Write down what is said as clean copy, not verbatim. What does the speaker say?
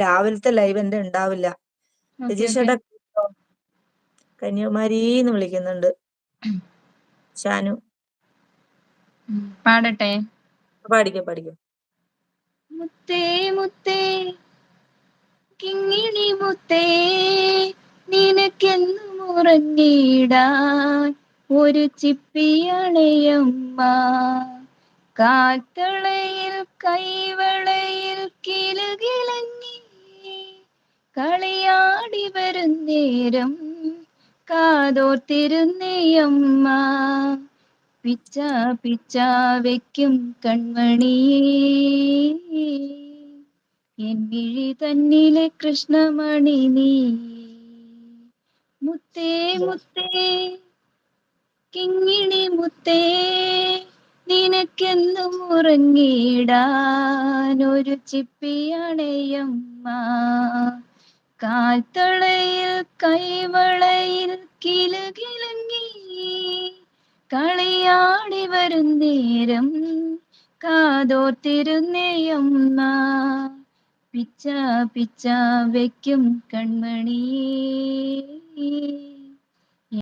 രാവിലത്തെ ലൈവ് എന്റെ ഉണ്ടാവില്ല. ഓക്കെ ഓക്കെ രജീഷേട്ടാ കന്യാകുമാരീന്ന് വിളിക്കുന്നുണ്ട്. ഷാനു പാടട്ടെ. പാടിക്കോ. മുത്തേ മുത്തേ കിങ്ങിണി മുത്തേ നിനക്കെന്നും ഉറങ്ങിടാൻ ഒരു ചിപ്പിയണയമ്മ, കാത്തളയിൽ കൈവളയിൽ കിലുകിലങ്ങി കളിയാടി വരുന്നേരം കാതോർത്തിരുന്നേയമ്മ, പിച്ച പിച്ച വെക്കും കൺമണിയേ എൻ മിഴി തന്നിലെ കൃഷ്ണമണി നീ. മുത്തേ മുത്തേ കിങ്ങിണി മുത്തേ നിനക്കെന്നും ഉറങ്ങിടാൻ ഒരു ചിപ്പിയണയമ്മ, കാൽത്തളയിൽ കൈവളയിൽ കിലുകിലങ്ങി കളിയാടി വരുന്നേരം കാതോർത്തിരുന്നേയമ്മ, പിച്ച പിച്ച വെക്കും കൺമണിയേ.